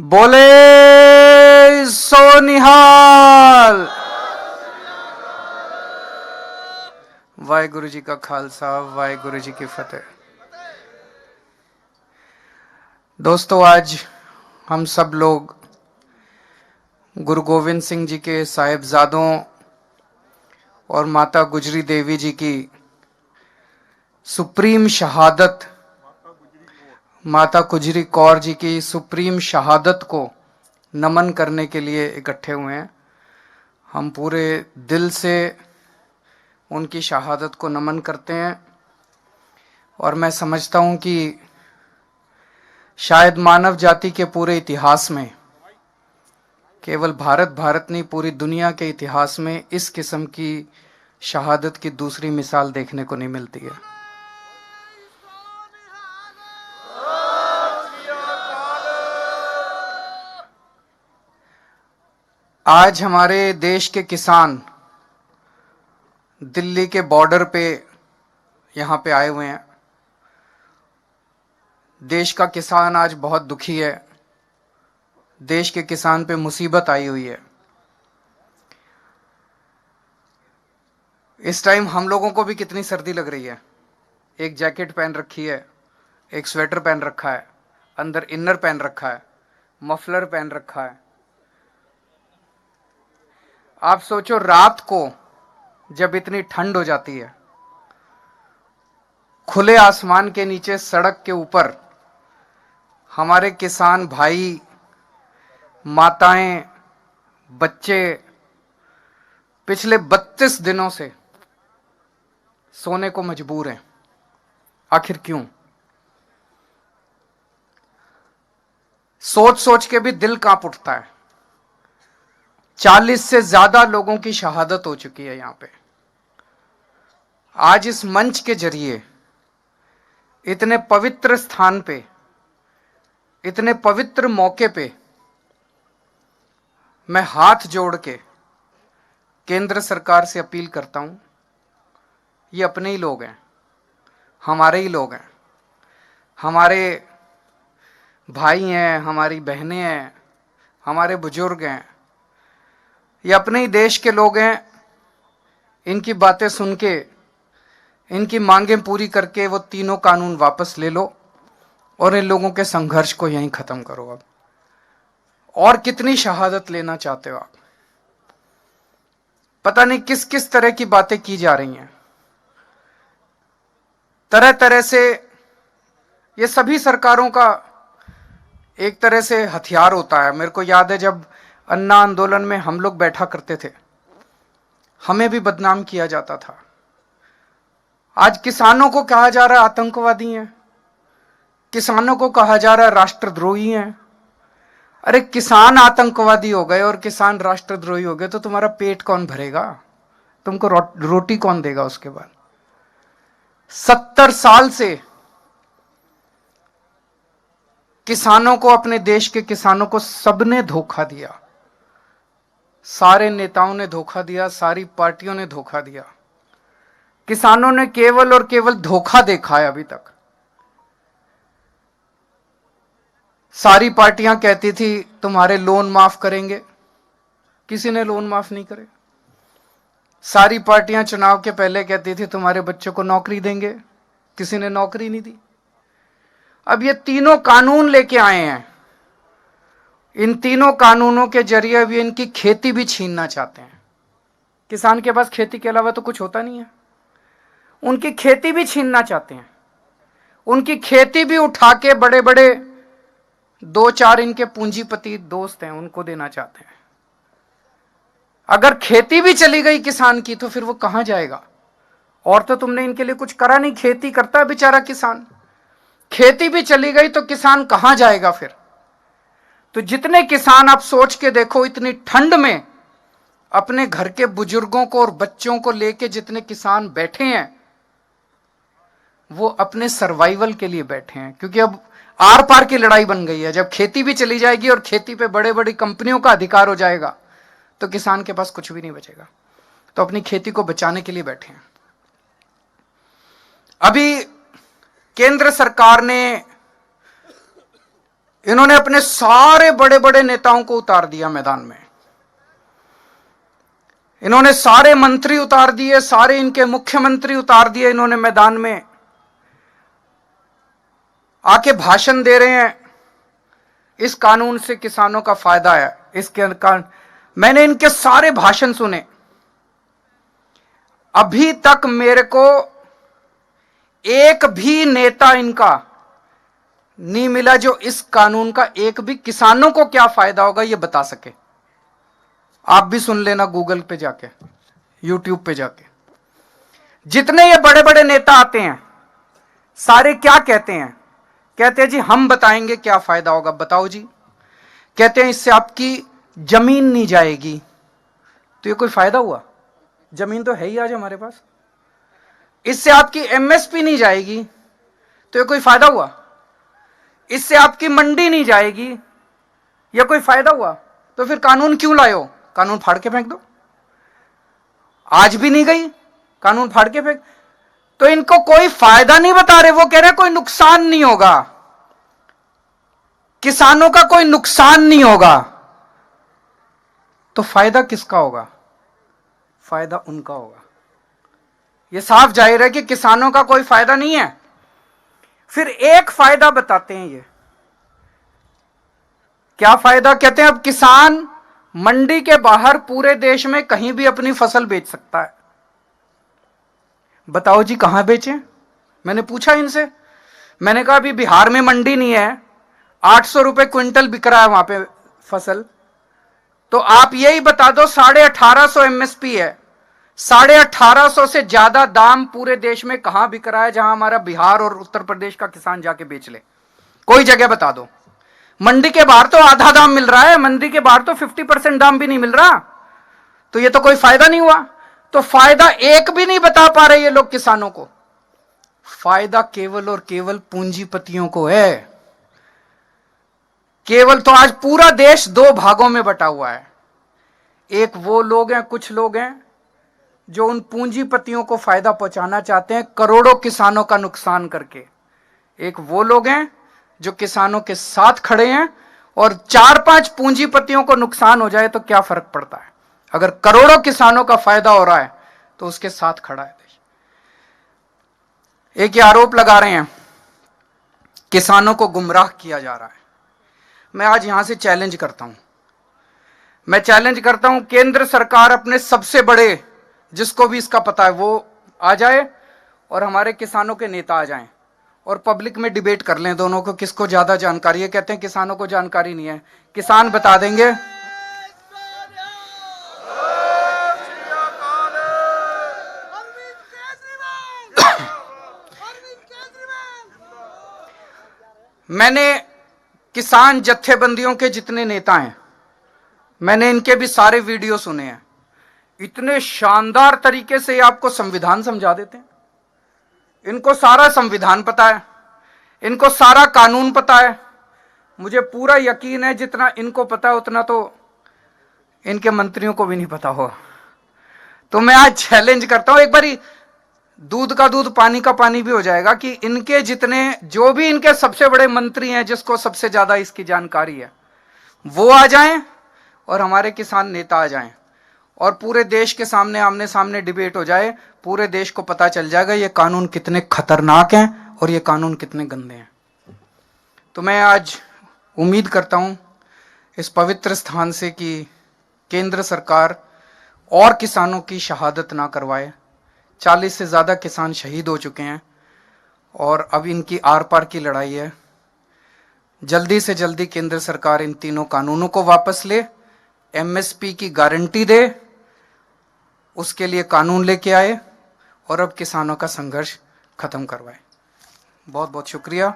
बोले सो निहाल। वाहिगुरु जी का खालसा, वाहिगुरु जी की फतेह। दोस्तों, आज हम सब लोग गुरु गोविंद सिंह जी के साहिबजादों और माता गुजरी देवी जी की सुप्रीम शहादत, माता गुजरी कौर जी की सुप्रीम शहादत को नमन करने के लिए इकट्ठे हुए हैं। हम पूरे दिल से उनकी शहादत को नमन करते हैं और मैं समझता हूं कि शायद मानव जाति के पूरे इतिहास में, केवल भारत नहीं पूरी दुनिया के इतिहास में इस किस्म की शहादत की दूसरी मिसाल देखने को नहीं मिलती है। आज हमारे देश के किसान दिल्ली के बॉर्डर पे यहाँ पे आए हुए हैं। देश का किसान आज बहुत दुखी है। देश के किसान पे मुसीबत आई हुई है। इस टाइम हम लोगों को भी कितनी सर्दी लग रही है। एक जैकेट पहन रखी है, एक स्वेटर पहन रखा है, अंदर इनर पहन रखा है, मफलर पहन रखा है। आप सोचो, रात को जब इतनी ठंड हो जाती है, खुले आसमान के नीचे सड़क के ऊपर हमारे किसान भाई, माताएं, बच्चे पिछले 32 दिनों से सोने को मजबूर हैं। आखिर क्यों? सोच सोच के भी दिल कांप उठता है। 40 से ज्यादा लोगों की शहादत हो चुकी है यहां पे। आज इस मंच के जरिए, इतने पवित्र स्थान पे, इतने पवित्र मौके पे मैं हाथ जोड़ के केंद्र सरकार से अपील करता हूं। ये अपने ही लोग हैं, हमारे ही लोग हैं, हमारे भाई हैं, हमारी बहनें हैं, हमारे बुजुर्ग हैं। ये अपने ही देश के लोग हैं। इनकी बातें सुन के, इनकी मांगें पूरी करके वो तीनों कानून वापस ले लो और इन लोगों के संघर्ष को यहीं खत्म करो। अब और कितनी शहादत लेना चाहते हो आप? पता नहीं किस किस तरह की बातें की जा रही हैं। तरह तरह से ये सभी सरकारों का एक तरह से हथियार होता है। मेरे को याद है, जब अन्ना आंदोलन में हम लोग बैठा करते थे, हमें भी बदनाम किया जाता था। आज किसानों को कहा जा रहा है आतंकवादी हैं, किसानों को कहा जा रहा है राष्ट्रद्रोही हैं। अरे, किसान आतंकवादी हो गए और किसान राष्ट्रद्रोही हो गए तो तुम्हारा पेट कौन भरेगा? तुमको रोटी कौन देगा उसके बाद? 70 साल से किसानों को, अपने देश के किसानों को सबने धोखा दिया। सारे नेताओं ने धोखा दिया, सारी पार्टियों ने धोखा दिया। किसानों ने केवल और केवल धोखा देखा है अभी तक। सारी पार्टियां कहती थी तुम्हारे लोन माफ करेंगे, किसी ने लोन माफ नहीं करे। सारी पार्टियां चुनाव के पहले कहती थी तुम्हारे बच्चों को नौकरी देंगे, किसी ने नौकरी नहीं दी। अब ये तीनों कानून लेके आए हैं। इन तीनों कानूनों के जरिए भी इनकी खेती भी छीनना चाहते हैं। किसान के पास खेती के अलावा तो कुछ होता नहीं है। उनकी खेती भी छीनना चाहते हैं। उनकी खेती भी उठा के बड़े बड़े 2-4 इनके पूंजीपति दोस्त हैं, उनको देना चाहते हैं। अगर खेती भी चली गई किसान की तो फिर वो कहां जाएगा? और तो तुमने इनके लिए कुछ करा नहीं। खेती करता है बेचारा किसान। खेती भी चली गई तो किसान कहां जाएगा फिर? तो जितने किसान, आप सोच के देखो, इतनी ठंड में अपने घर के बुजुर्गों को और बच्चों को लेके जितने किसान बैठे हैं, वो अपने सर्वाइवल के लिए बैठे हैं। क्योंकि अब आर पार की लड़ाई बन गई है। जब खेती भी चली जाएगी और खेती पे बड़े बड़ी कंपनियों का अधिकार हो जाएगा तो किसान के पास कुछ भी नहीं बचेगा। तो अपनी खेती को बचाने के लिए बैठे हैं। अभी केंद्र सरकार ने इन्होंने अपने सारे बड़े बड़े नेताओं को उतार दिया मैदान में। इन्होंने सारे मंत्री उतार दिए, सारे इनके मुख्यमंत्री उतार दिए इन्होंने मैदान में। आके भाषण दे रहे हैं, इस कानून से किसानों का फायदा है, इसके कारण मैंने इनके सारे भाषण सुने। अभी तक मेरे को एक भी नेता इनका नहीं मिला जो इस कानून का एक भी किसानों को क्या फायदा होगा ये बता सके। आप भी सुन लेना गूगल पे जाके, यूट्यूब पे जाके। जितने ये बड़े बड़े नेता आते हैं सारे क्या कहते हैं? कहते हैं जी हम बताएंगे क्या फायदा होगा। बताओ जी। कहते हैं इससे आपकी जमीन नहीं जाएगी। तो ये कोई फायदा हुआ? जमीन तो है ही आज हमारे पास। इससे आपकी एमएसपी नहीं जाएगी, तो ये कोई फायदा हुआ? इससे आपकी मंडी नहीं जाएगी, यह कोई फायदा हुआ? तो फिर कानून क्यों लाए हो? कानून फाड़ के फेंक दो। आज भी नहीं गई, कानून फाड़ के फेंक। तो इनको कोई फायदा नहीं बता रहे, वो कह रहे कोई नुकसान नहीं होगा, किसानों का कोई नुकसान नहीं होगा। तो फायदा किसका होगा? फायदा उनका होगा। यह साफ जाहिर है कि किसानों का कोई फायदा नहीं है। फिर एक फायदा बताते हैं ये, क्या फायदा? कहते हैं अब किसान मंडी के बाहर पूरे देश में कहीं भी अपनी फसल बेच सकता है। बताओ जी कहां बेचे? मैंने पूछा इनसे, मैंने कहा अभी बिहार में मंडी नहीं है, 800 रुपए क्विंटल बिक रहा है वहां पे फसल, तो आप यही बता दो 1850 एमएसपी है, 1850 से ज्यादा दाम पूरे देश में कहां बिक रहा है जहां हमारा बिहार और उत्तर प्रदेश का किसान जाके बेच ले? कोई जगह बता दो। मंडी के बाहर तो आधा दाम मिल रहा है, मंडी के बाहर तो 50% दाम भी नहीं मिल रहा। तो ये तो कोई फायदा नहीं हुआ। तो फायदा एक भी नहीं बता पा रहे ये लोग किसानों को। फायदा केवल और केवल पूंजीपतियों को है। केवल तो आज पूरा देश दो भागों में बटा हुआ है। एक वो लोग हैं, कुछ लोग हैं जो उन पूंजीपतियों को फायदा पहुंचाना चाहते हैं करोड़ों किसानों का नुकसान करके। एक वो लोग हैं जो किसानों के साथ खड़े हैं, और 4-5 पूंजीपतियों को नुकसान हो जाए तो क्या फर्क पड़ता है? अगर करोड़ों किसानों का फायदा हो रहा है तो उसके साथ खड़ा है देश। एक ये आरोप लगा रहे हैं किसानों को गुमराह किया जा रहा है। मैं आज यहां से चैलेंज करता हूं, मैं चैलेंज करता हूं केंद्र सरकार अपने सबसे बड़े, जिसको भी इसका पता है वो आ जाए और हमारे किसानों के नेता आ जाएं और पब्लिक में डिबेट कर लें दोनों को, किसको ज्यादा जानकारी है। कहते हैं किसानों को जानकारी नहीं है, किसान बता देंगे। मैंने किसान जत्थेबंदियों के जितने नेता हैं, मैंने इनके भी सारे वीडियो सुने हैं। इतने शानदार तरीके से आपको संविधान समझा देते हैं। इनको सारा संविधान पता है, इनको सारा कानून पता है। मुझे पूरा यकीन है जितना इनको पता है उतना तो इनके मंत्रियों को भी नहीं पता होगा। तो मैं आज चैलेंज करता हूं, एक बारी दूध का दूध पानी का पानी भी हो जाएगा कि इनके जितने, जो भी इनके सबसे बड़े मंत्री हैं जिसको सबसे ज्यादा इसकी जानकारी है, वो आ जाएं और हमारे किसान नेता आ जाएं और पूरे देश के सामने आमने सामने डिबेट हो जाए। पूरे देश को पता चल जाएगा ये कानून कितने खतरनाक हैं और ये कानून कितने गंदे हैं। तो मैं आज उम्मीद करता हूं इस पवित्र स्थान से कि केंद्र सरकार और किसानों की शहादत ना करवाए। 40 से ज़्यादा किसान शहीद हो चुके हैं और अब इनकी आर पार की लड़ाई है। जल्दी से जल्दी केंद्र सरकार इन तीनों कानूनों को वापस ले, एमएसपी की गारंटी दे, उसके लिए कानून लेके आए और अब किसानों का संघर्ष खत्म करवाए। बहुत बहुत शुक्रिया।